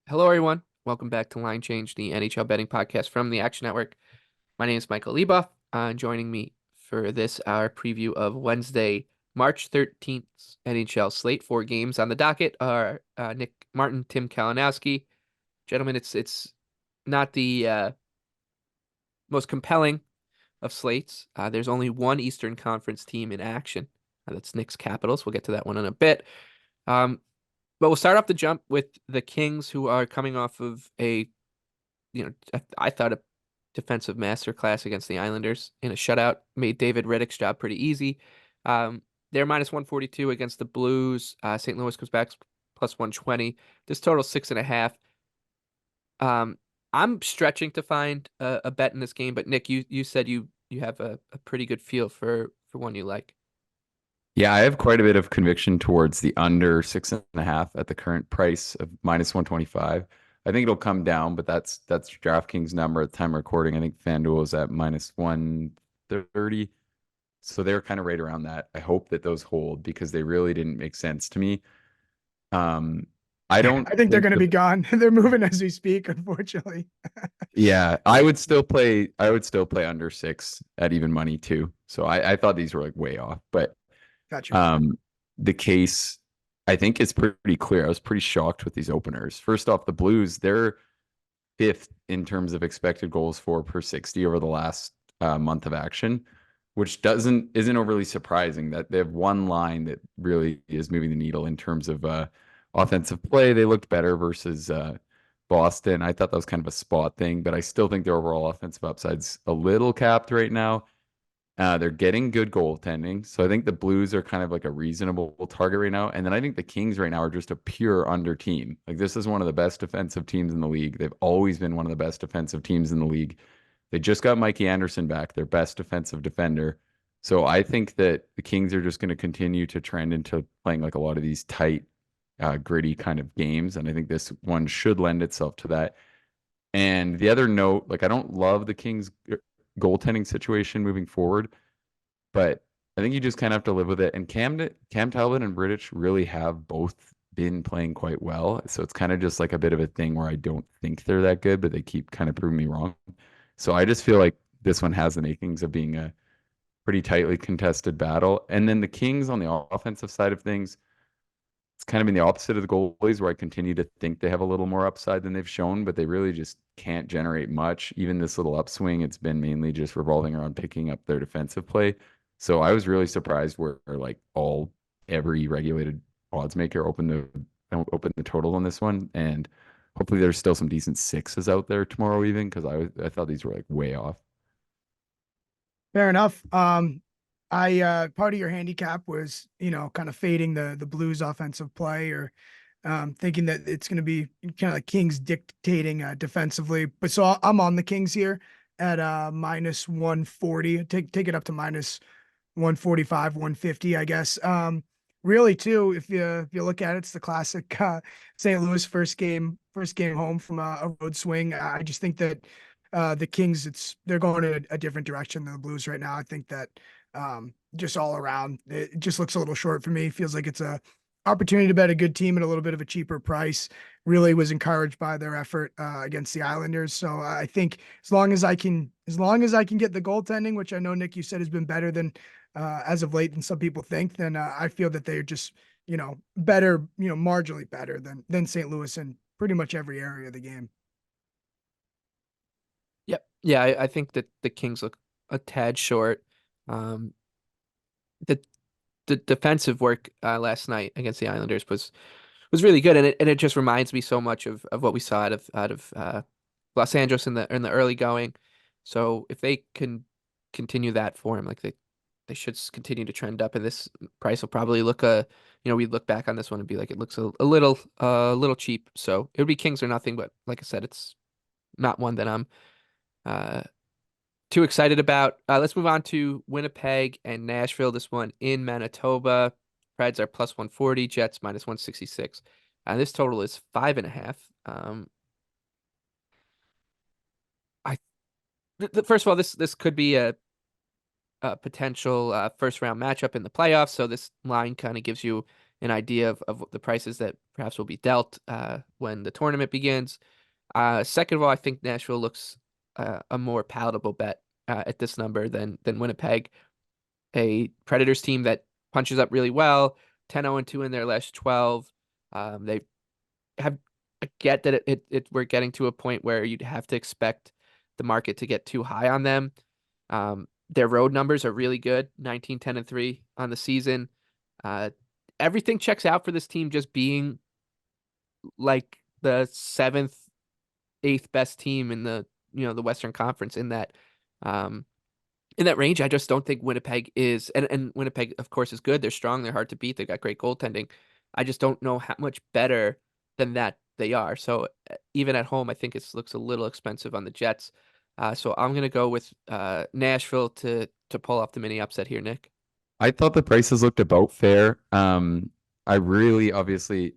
Hello, everyone. Welcome back to Line Change, the NHL betting podcast from the Action Network. My name is Michael Leboff. Joining me for this, our preview of Wednesday, March 13th NHL slate. 4 games on the docket are Nick Martin, Tim Kalinowski. Gentlemen, it's not the most compelling of slates. There's only one Eastern Conference team in action. That's Nick's Capitals. We'll get to that one in a bit. Um, but we'll start off the jump with the Kings, who are coming off of I thought a defensive masterclass against the Islanders in a shutout made David Riddick's job pretty easy. They're minus 142 against the Blues. St. Louis comes back plus 120. This total 6.5. I'm stretching to find a bet in this game, but Nick, you said you have a pretty good feel for one you like. Yeah, I have quite a bit of conviction towards the under 6.5 at the current price of minus 125. I think it'll come down, but that's DraftKings number at the time of recording. I think FanDuel is at minus 130. So they're kind of right around that. I hope that those hold because they really didn't make sense to me. Um, I don't I think they're think going to be gone. They're moving as we speak, unfortunately. yeah, I would still play under 6 at even money too. So I thought these were like way off, but Gotcha. Um, the case, I think, is pretty clear. I was pretty shocked with these openers. First off, the Blues, they're fifth in terms of expected goals for per 60 over the last month of action, which isn't overly surprising that they have one line that really is moving the needle in terms of offensive play. They looked better versus Boston. I thought that was kind of a spot thing, but I still think their overall offensive upside's a little capped right now. They're getting good goaltending. So I think the Blues are kind of like a reasonable target right now. And then I think the Kings right now are just a pure under team. Like this is one of the best defensive teams in the league. They've always been one of the best defensive teams in the league. They just got Mikey Anderson back, their best defensive defender. So I think that the Kings are just going to continue to trend into playing like a lot of these tight, gritty kind of games. And I think this one should lend itself to that. And the other note, like I don't love the Kings goaltending situation moving forward, but I think you just kind of have to live with it. And Cam Talbot and British really have both been playing quite well. So it's kind of just like a bit of a thing where I don't think they're that good, but they keep kind of proving me wrong. So I just feel like this one has the makings of being a pretty tightly contested battle. And then the Kings on the offensive side of things, it's kind of been the opposite of the goalies where I continue to think they have a little more upside than they've shown, but they really just can't generate much. Even this little upswing, it's been mainly just revolving around picking up their defensive play. So I was really surprised where like every regulated odds maker opened the total on this one. And hopefully there's still some decent sixes out there tomorrow even because I thought these were like way off. Fair enough. I part of your handicap was, kind of fading the Blues offensive play or thinking that it's going to be kind of like Kings dictating defensively. But so I'm on the Kings here at minus 140. Take it up to minus 145, 150, I guess. Really too, if you look at it, it's the classic St. Louis first game home from a road swing. I just think that the Kings, they're going in a different direction than the Blues right now. I think that just all around, it just looks a little short for me. Feels like it's a opportunity to bet a good team at a little bit of a cheaper price. Really was encouraged by their effort against the Islanders. So I think as long as I can get the goaltending, which I know Nick, you said has been better than as of late than some people think, then I feel that they're just better, marginally better than St. Louis in pretty much every area of the game. Yep. Yeah, I think that the Kings look a tad short. Um, the the defensive work last night against the Islanders was really good, and it just reminds me so much of what we saw out of Los Angeles in the early going. So if they can continue that form, like they should continue to trend up, and this price will probably look we look back on this one and be like it looks a little cheap. So it would be Kings or nothing, but like I said, it's not one that I'm uh too excited about. Let's move on to Winnipeg and Nashville. This one in Manitoba. Preds are plus 140, Jets minus 166. And this total is 5.5. I First of all, this could be a potential first round matchup in the playoffs. So this line kind of gives you an idea of the prices that perhaps will be dealt when the tournament begins. Second of all, I think Nashville looks a more palatable bet at this number than Winnipeg, a Predators team that punches up really well, 10-0-2 in their last 12. They have I get that we're getting to a point where you'd have to expect the market to get too high on them. Their road numbers are really good, 19-10-3 on the season. Everything checks out for this team, just being like the seventh, eighth best team in the Western Conference um in that range. I just don't think Winnipeg is, and Winnipeg, of course, is good. They're strong. They're hard to beat. They've got great goaltending. I just don't know how much better than that they are. So even at home, I think it looks a little expensive on the Jets. So I'm gonna go with Nashville to pull off the mini upset here, Nick. I thought the prices looked about fair. I really, obviously,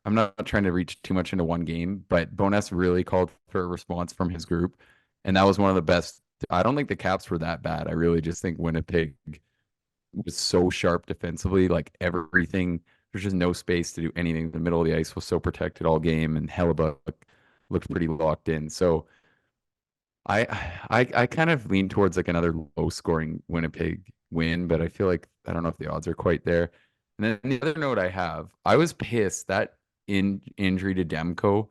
I'm not trying to reach too much into one game, but Bowness really called for a response from his group, and that was one of the best. I don't think the Caps were that bad. I really just think Winnipeg was so sharp defensively, like everything. There's just no space to do anything. The middle of the ice was so protected all game, and Hellebuyck looked pretty locked in. So I I kind of lean towards like another low scoring Winnipeg win, but I feel like I don't know if the odds are quite there. And then the other note I have, I was pissed that in injury to Demko.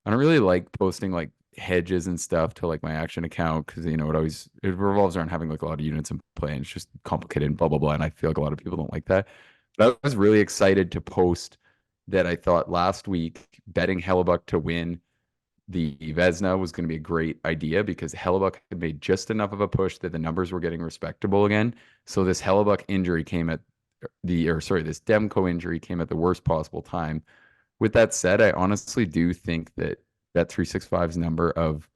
I don't really like posting like hedges and stuff to like my action account because it revolves around having like a lot of units in play and it's just complicated and blah blah blah. And I feel like a lot of people don't like that. But I was really excited to post that I thought last week betting Hellebuyck to win the Vezina was going to be a great idea because Hellebuyck had made just enough of a push that the numbers were getting respectable again. So this Hellebuyck injury came at this Demko injury came at the worst possible time. With that said, I honestly do think that 365's number of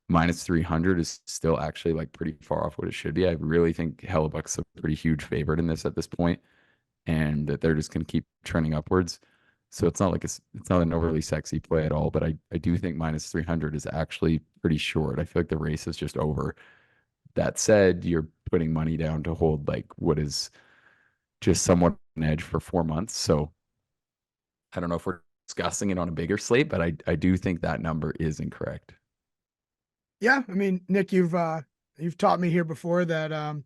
minus 300 is still actually like pretty far off what it should be. I really think Hellebuck's a pretty huge favorite in this at this point, and that they're just going to keep trending upwards. So it's not like it's not an overly sexy play at all, but I do think minus 300 is actually pretty short. I feel like the race is just over. That said, you're putting money down to hold like what is just somewhat an edge for 4 months. So I don't know if we're discussing it on a bigger slate, but I do think that number is incorrect. Yeah, I mean, Nick, you've taught me here before that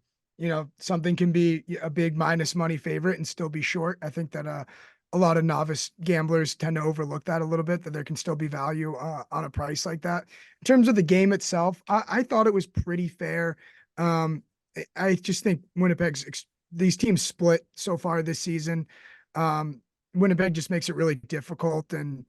something can be a big minus money favorite and still be short. I think that a lot of novice gamblers tend to overlook that a little bit, that there can still be value on a price like that. In terms of the game itself, I thought it was pretty fair. I just think these teams split so far this season. Winnipeg just makes it really difficult, and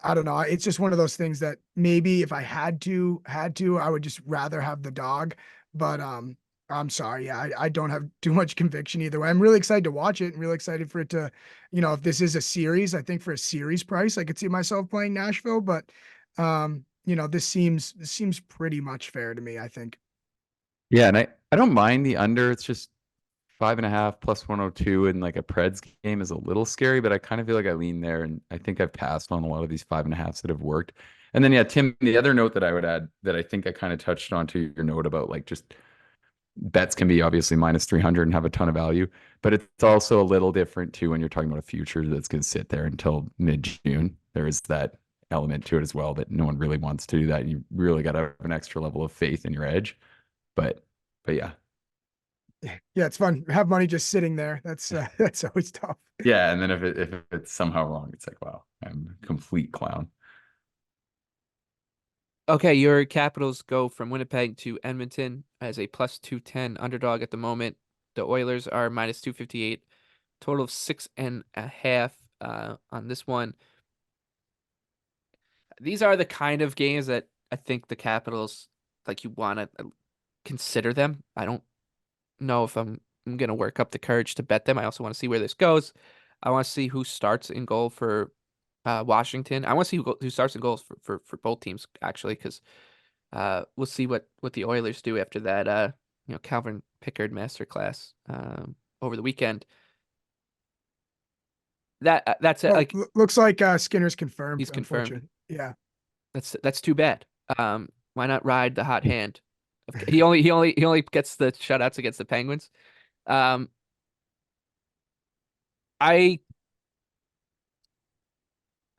I don't know. It's just one of those things that maybe if I had to, I would just rather have the dog. But I'm sorry. Yeah, I don't have too much conviction either way. I'm really excited to watch it and really excited for it to, if this is a series, I think for a series price, I could see myself playing Nashville. But this seems pretty much fair to me, I think. Yeah, and I don't mind the under. It's just 5.5 plus 102 in like a Preds game is a little scary, but I kind of feel like I lean there, and I think I've passed on a lot of these 5.5s that have worked. And then yeah, Tim, the other note that I would add that I think I kind of touched on to your note about like just bets can be obviously minus 300 and have a ton of value, but it's also a little different too when you're talking about a future that's going to sit there until mid-June. There is that element to it as well that no one really wants to do that. You really got to have an extra level of faith in your edge. But yeah. Yeah, it's fun. Have money just sitting there. That's always tough. Yeah, and then if it's somehow wrong, it's like, wow, I'm a complete clown. Okay, your Capitals go from Winnipeg to Edmonton as a plus 210 underdog at the moment. The Oilers are minus 258, total of 6.5 on this one. These are the kind of games that I think the Capitals, like, you want to consider them. I don't know if I'm going to work up the courage to bet them. I also want to see where this goes. I want to see who starts in goal for Washington. I want to see who starts in goals for both teams, actually, because we'll see what the Oilers do after that Calvin Pickard masterclass over the weekend. That's it. Like, looks like Skinner's confirmed. He's confirmed. Yeah, that's too bad. Why not ride the hot hand? He only gets the shutouts against the Penguins. I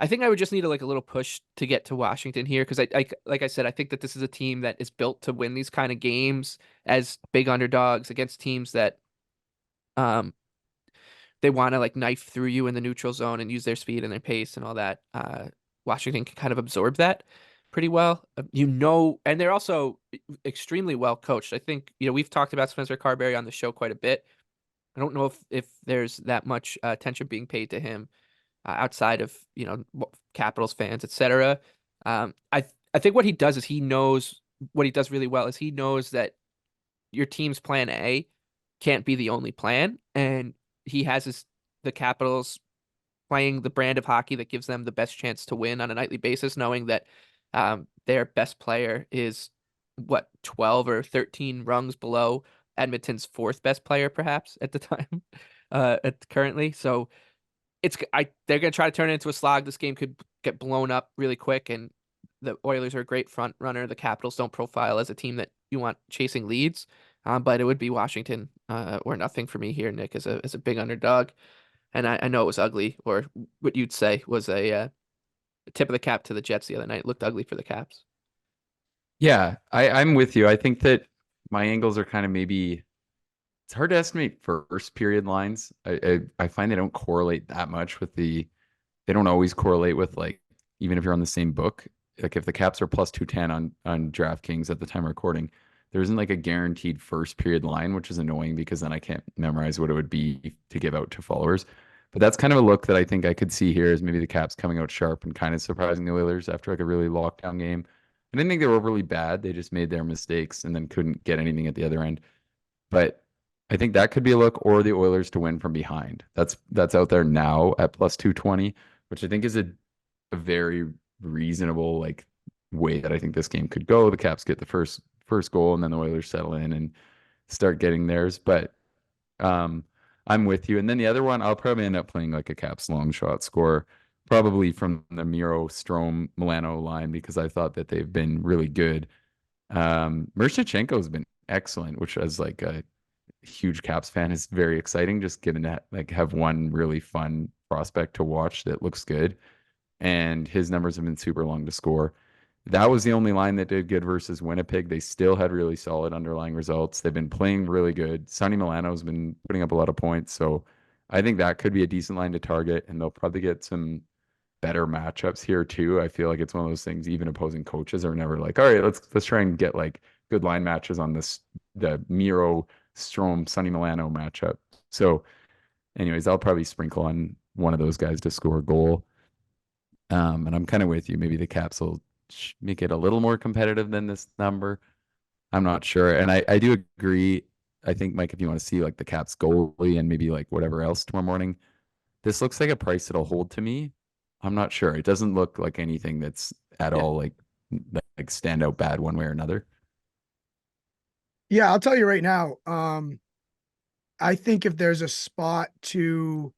I think I would just need a little push to get to Washington here because I like I said, I think that this is a team that is built to win these kind of games as big underdogs against teams that um they want to like knife through you in the neutral zone and use their speed and their pace and all that. Washington can kind of absorb that pretty well, and they're also extremely well coached. I think, we've talked about Spencer Carberry on the show quite a bit. I don't know if there's that much attention being paid to him outside of, Capitals fans, etc. I think what he does is he knows what he does really well is he knows that your team's plan A can't be the only plan, and he has the Capitals playing the brand of hockey that gives them the best chance to win on a nightly basis, knowing that their best player is 12 or 13 rungs below Edmonton's fourth best player, perhaps at the time, currently. So they're gonna try to turn it into a slog. This game could get blown up really quick, and the Oilers are a great front runner. The Capitals don't profile as a team that you want chasing leads, but it would be Washington or nothing for me here, Nick, as a big underdog. And I know it was ugly, or what you'd say was a tip of the cap to the Jets the other night. It looked ugly for the Caps. Yeah, I'm with you. I think that my angles are kind of maybe it's hard to estimate first period lines. I find they don't correlate that much with they don't always correlate with like even if you're on the same book. Like if the Caps are plus 210 on DraftKings at the time of recording, there isn't like a guaranteed first period line, which is annoying because then I can't memorize what it would be to give out to followers. But that's kind of a look that I think I could see here is maybe the Caps coming out sharp and kind of surprising the Oilers after like a really lockdown game. I didn't think they were overly bad. They just made their mistakes and then couldn't get anything at the other end. But I think that could be a look, or the Oilers to win from behind. That's out there now at plus 220, which I think is a very reasonable like way that I think this game could go. The Caps get the first goal, and then the Oilers settle in and start getting theirs. But I'm with you. And then the other one, I'll probably end up playing like a Caps long shot score, probably from the Miro, Strome, Milano line because I thought that they've been really good. Mershchenko has been excellent, which as like a huge Caps fan is very exciting. Just given that like have one really fun prospect to watch that looks good, and his numbers have been super long to score. That was the only line that did good versus Winnipeg. They still had really solid underlying results. They've been playing really good. Sonny Milano's been putting up a lot of points, so I think that could be a decent line to target, and they'll probably get some better matchups here too. I feel like it's one of those things. Even opposing coaches are never like, all right, let's try and get like good line matches on the Miro Strome Sonny Milano matchup. So, anyways, I'll probably sprinkle on one of those guys to score a goal. And I'm kind of with you. Maybe the Caps will make it a little more competitive than this number. I'm not sure. And I do agree. I think, Mike, if you want to see like the Caps goalie and maybe like whatever else tomorrow morning, this looks like a price that'll hold to me. I'm not sure. It doesn't look like anything that's at all like stand out bad one way or another. Yeah, I'll tell you right now. I think if there's a spot to,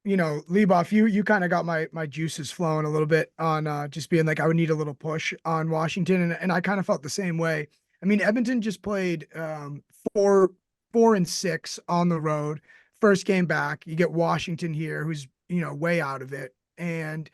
Leboff, you kind of got my juices flowing a little bit on just being like I would need a little push on Washington, and I kind of felt the same way. I mean, Edmonton just played 4-6 on the road. First game back, you get Washington here, who's way out of it, and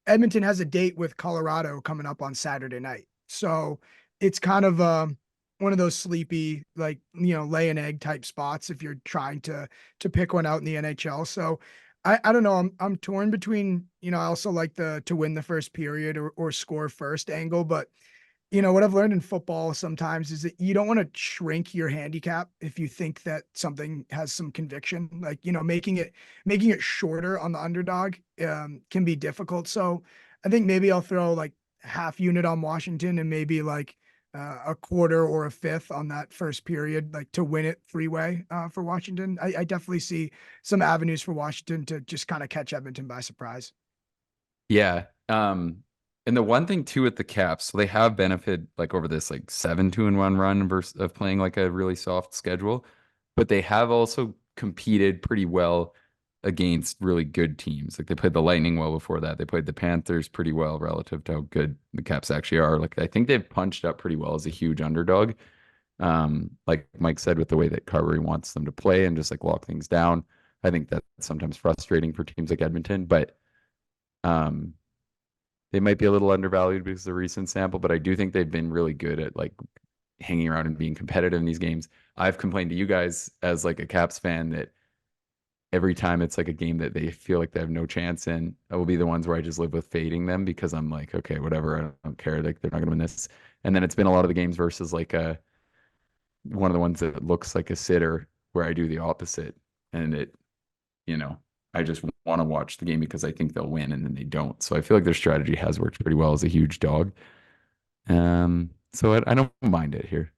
Edmonton has a date with Colorado coming up on Saturday night, so it's kind of one of those sleepy, like, lay an egg type spots if you're trying to pick one out in the NHL. So I don't know. I'm torn between, I also like to win the first period or score first angle, but what I've learned in football sometimes is that you don't want to shrink your handicap if you think that something has some conviction, like, making it shorter on the underdog can be difficult. So I think maybe I'll throw like half unit on Washington and maybe like a quarter or a fifth on that first period, like to win it three-way for Washington. I definitely see some avenues for Washington to just kind of catch Edmonton by surprise. Yeah. And the one thing too with the Caps, so they have benefited like over this like 7-2-1 run versus of playing like a really soft schedule, but they have also competed pretty well against really good teams. Like they played the Lightning well before that. They played the Panthers pretty well relative to how good the Caps actually are. Like I think they've punched up pretty well as a huge underdog. Like Mike said, with the way that Carberry wants them to play and just like lock things down. I think that's sometimes frustrating for teams like Edmonton, but They might be a little undervalued because of the recent sample, but I do think they've been really good at like hanging around and being competitive in these games. I've complained to you guys as like a Caps fan that every time it's like a game that they feel like they have no chance in, I will be the ones where I just live with fading them because I'm like, okay, whatever, I don't care. Like they're not gonna win this. And then it's been a lot of the games versus like one of the ones that looks like a sitter where I do the opposite. And it, you know, I just want to watch the game because I think they'll win and then they don't. So I feel like their strategy has worked pretty well as a huge dog. So I don't mind it here.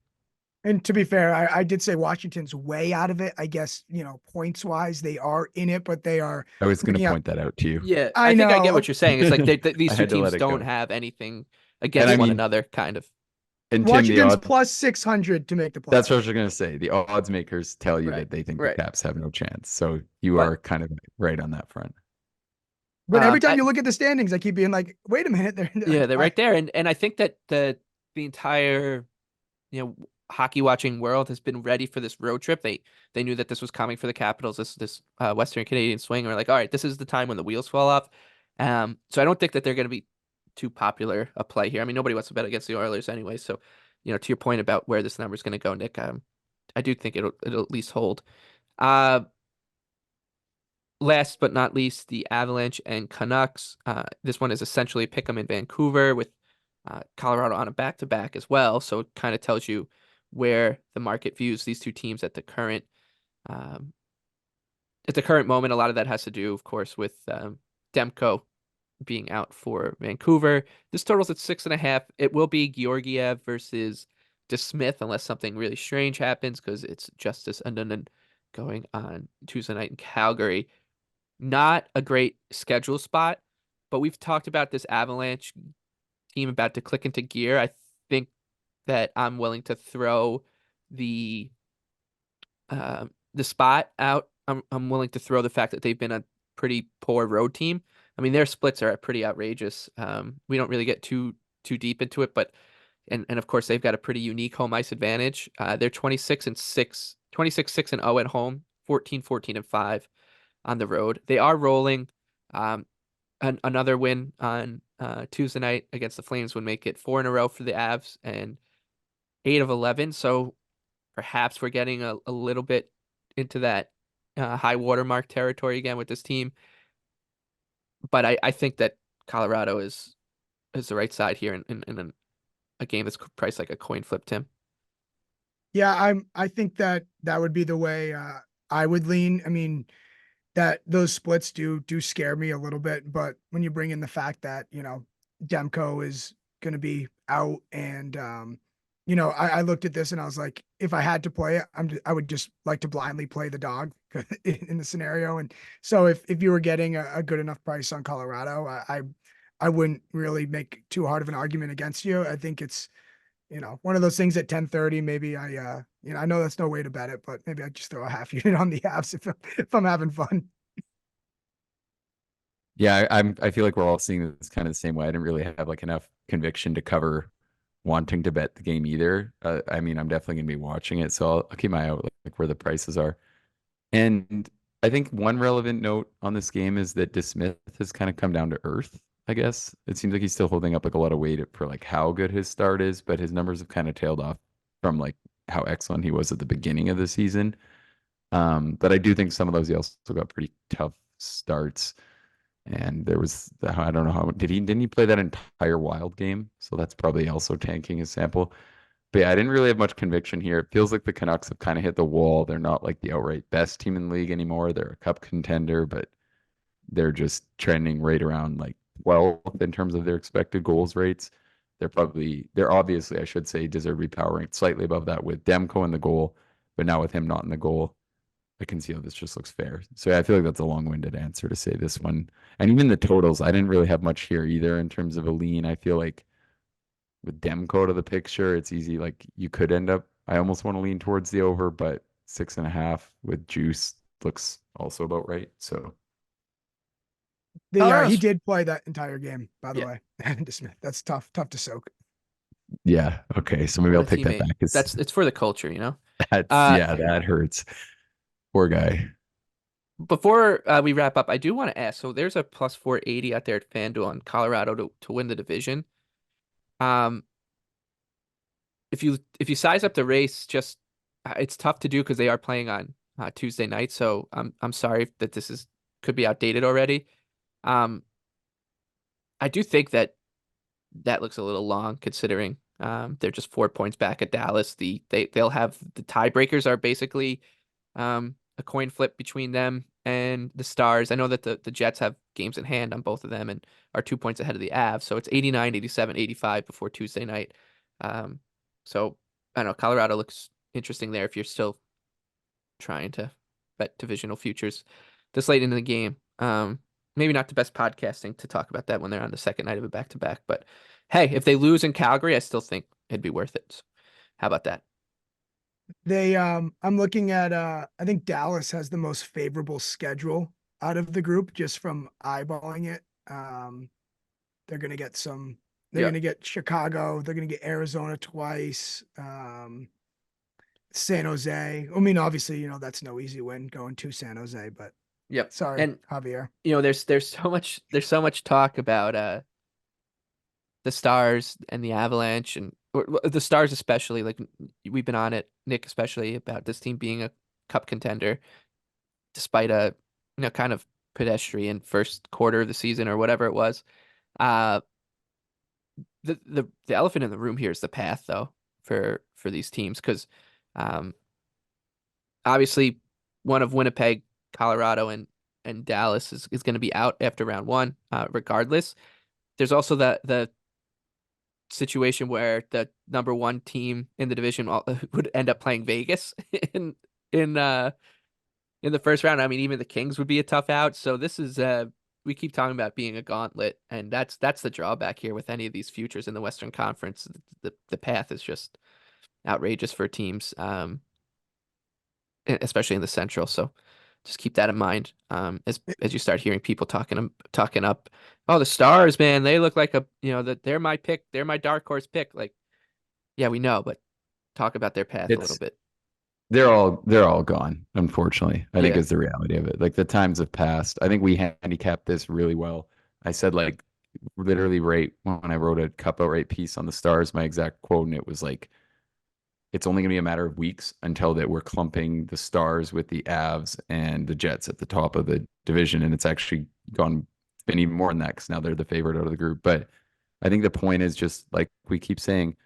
And to be fair, I did say Washington's way out of it. I guess, points wise, they are in it, but they are I was going to bringing up. point that out to you. Yeah, I I think I get know. what you're saying. It's like these I two had to teams let it don't go. have anything And against I one mean, another, kind of. And Tim, the Washington's odds, plus 600 to make the playoffs. that's what I was going to say. The odds makers tell you Right, that they think right. the Caps have no chance. So you But- are kind of right on that front. But every time I- you look at the standings, I keep being like, wait a minute. they're right there, and I think that the entire hockey watching world has been ready for this road trip. They knew that this was coming for the Capitals, this Western Canadian swing. We're like, all right, this is the time when the wheels fall off. So I don't think that they're going to be too popular a play here. I mean, nobody wants to bet against the Oilers anyway. So, to your point about where this number is going to go, Nick, I do think it'll at least hold. Last but not least, the Avalanche and Canucks. This one is essentially a pick 'em in Vancouver with Colorado on a back-to-back as well. So it kind of tells you where the market views these two teams um, at the current moment. A lot of that has to do, of course, with Demko being out for Vancouver. This totals at 6.5. It will be Georgiev versus DeSmith unless something really strange happens because it's Justice Annunen going on Tuesday night in Calgary. Not a great schedule spot, but we've talked about this Avalanche team about to click into gear. I think that I'm willing to throw the spot out. I'm willing to throw the fact that they've been a pretty poor road team. I mean, their splits are pretty outrageous. We don't really get too deep into it, but and of course they've got a pretty unique home ice advantage. They're 26-6, 26-6-0 at home, 14-14-5 on the road. They are rolling. Another win on Tuesday night against the Flames would make it 4 in a row for the Avs and 8 of 11. So perhaps we're getting a little bit into that high watermark territory again with this team. But I think that Colorado is the right side here in a game that's priced like a coin flip, Tim. Yeah, I think that would be the way I would lean. I mean, that those splits do scare me a little bit, but when you bring in the fact that, Demko is going to be out and, I looked at this and I was like, if I had to play it, I would just like to blindly play the dog in the scenario. And so if you were getting a good enough price on Colorado, I wouldn't really make too hard of an argument against you. I think it's, one of those things at 10:30, maybe I know that's no way to bet it, but maybe I just throw a half unit on the Avs if I'm having fun. Yeah, I feel like we're all seeing this kind of the same way. I didn't really have like enough conviction to cover wanting to bet the game either. I mean, I'm definitely gonna be watching it, so I'll keep my eye out like where the prices are. And I think one relevant note on this game is that DeSmith has kind of come down to earth. I guess it seems like he's still holding up like a lot of weight for like how good his start is, but his numbers have kind of tailed off from like how excellent he was at the beginning of the season. But I do think some of those he also got pretty tough starts. And there was I don't know how didn't he play that entire Wild game? So that's probably also tanking his sample. But yeah, I didn't really have much conviction here. It feels like the Canucks have kind of hit the wall. They're not like the outright best team in the league anymore. They're a cup contender, but they're just trending right around like 12th in terms of their expected goals rates. They're obviously, I should say, deserve to be power ranked slightly above that with Demko in the goal, but now with him not in the goal, I can see how this just looks fair. So yeah, I feel like that's a long-winded answer to say this one. And even the totals, I didn't really have much here either in terms of a lean. I feel like with Demko to the picture, it's easy. Like you could end up, I almost want to lean towards the over, but 6.5 with juice looks also about right. So He did play that entire game, by the way. DeSmith. That's tough to soak. yeah, okay. So maybe I'll take that back. It's for the culture, That's yeah, that hurts. Poor guy. Before we wrap up, I do want to ask. So there's a plus 480 out there at FanDuel on Colorado to win the division. Um, if you size up the race, just it's tough to do because they are playing on Tuesday night. So I'm sorry that this is could be outdated already. Um, I do think that looks a little long considering they're just 4 points back at Dallas. They'll have the tiebreakers are basically a coin flip between them and the Stars. I know that the Jets have games in hand on both of them and are 2 points ahead of the Avs. So it's 89, 87, 85 before Tuesday night. Um, so I don't know. Colorado looks interesting there if you're still trying to bet divisional futures this late into the game. Maybe not the best podcasting to talk about that when they're on the second night of a back-to-back. But hey, if they lose in Calgary, I still think it'd be worth it. So how about that? I'm looking at I think Dallas has the most favorable schedule out of the group just from eyeballing it. They're gonna get they're Yeah. gonna get Chicago, they're gonna get Arizona twice, San Jose. I mean, obviously, that's no easy win going to San Jose, but Yep. sorry, And Javier. there's so much talk about the Stars and the Avalanche or the Stars especially. Like we've been on it, Nick especially, about this team being a cup contender despite a kind of pedestrian first quarter of the season or whatever it was. Uh, the elephant in the room here is the path though for these teams because um, obviously one of Winnipeg, Colorado, and Dallas is going to be out after round one, regardless. There's also the situation where the number one team in the division would end up playing Vegas in in uh in the first round. I mean, even the Kings would be a tough out. So this is we keep talking about being a gauntlet, and that's the drawback here with any of these futures in the Western Conference. The path is just outrageous for teams, especially in the Central. So just keep that in mind as you start hearing people talking up. Oh, the Stars, man, they look like that they're my pick. They're my dark horse pick. Like, yeah, we know, but talk about their path a little It's bit. they're all gone, unfortunately. I think Yeah, is the reality of it. Like the times have passed. I think we handicapped this really well. I said like literally right when I wrote a cup outright piece on the Stars, my exact quote, and it was like it's only going to be a matter of weeks until that we're clumping the Stars with the Avs and the Jets at the top of the division, and it's actually been even more than that because now they're the favorite out of the group. But I think the point is just like we keep saying,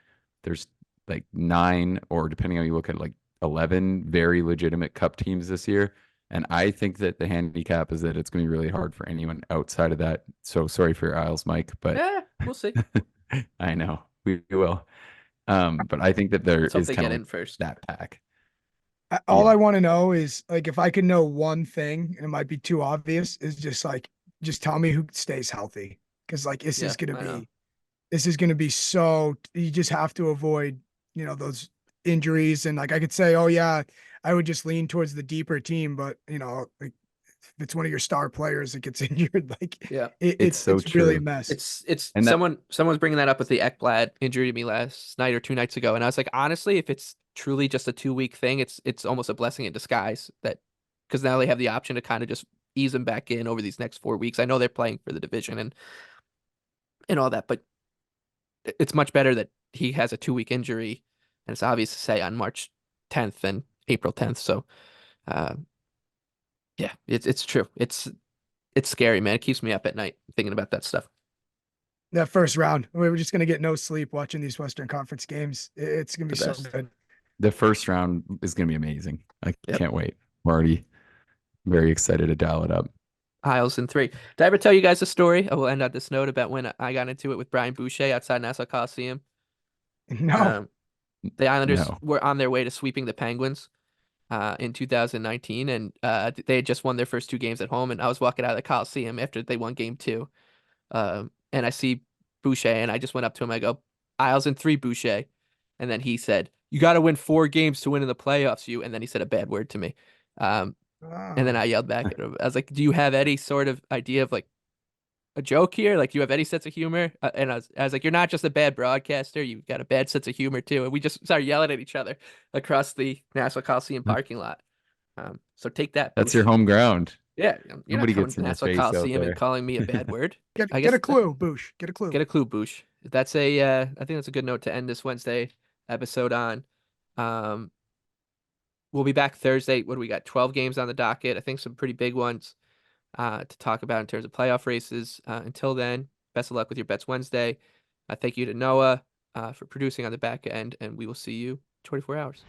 there's like nine or depending on how you look at it, like 11 very legitimate cup teams this year. And I think that the handicap is that it's going to be really hard for anyone outside of that. So sorry for your Isles, Mike, but yeah, we'll see. I know we will. But I think that there Let's hope is they kind get of like in first. that pack. All Yeah, I want to know is like if I could know one thing, and it might be too obvious, is just tell me who stays healthy. Because like Yeah, I know. this is gonna be so you just have to avoid, those injuries. And like I could say, oh yeah, I would just lean towards the deeper team, but like if it's one of your star players that gets injured, like Yeah. it's so it's really a true. mess. It's And that someone's bringing that up with the Ekblad injury to me last night or 2 nights ago, and I was like, honestly, if it's truly just a 2 week thing, it's almost a blessing in disguise that because now they have the option to kind of just ease them back in over these next 4 weeks. I know they're playing for the division and all that, but it's much better that he has a 2 week injury, and it's obvious to say on March 10th and April 10th. So, uh, yeah, it's true. It's scary, man. It keeps me up at night thinking about that stuff. That first round, we were just gonna get no sleep watching these Western Conference games. It's gonna be The so best. good. the first round is going to be amazing. I Yep. can't wait. I'm already very excited to dial it up. Isles in three. Did I ever tell you guys a story? I will end on this note about when I got into it with Brian Boucher outside Nassau Coliseum. No. Um, the Islanders No, were on their way to sweeping the Penguins in 2019, and they had just won their first two games at home. And I was walking out of the Coliseum after they won game two, and I see Boucher, and I just went up to him. I go, Isles in three, Boucher. And then he said, "You got to win 4 games to win in the playoffs, you." And then he said a bad word to me. Um, and then Oh. I yelled back at him. I was like, "Do you have any sort of idea of like a joke here? Like, do you have any sense of humor?" And I was like, "You're not just a bad broadcaster. You've got a bad sense of humor too." And we just started yelling at each other across the Nassau Coliseum parking lot. So take that, that's your Boosh. home ground. Yeah, you're not Nobody coming gets to in your Nassau face out Coliseum and there. calling me a bad word. I Get guess a clue, Boosh. Get a clue. get a clue, Boosh. That's I think that's a good note to end this Wednesday episode on. Um, we'll be back Thursday. What do we got? 12 games on the docket. I think some pretty big ones to talk about in terms of playoff races. Until then, best of luck with your bets Wednesday. Thank you to Noah for producing on the back end, and we will see you 24 hours.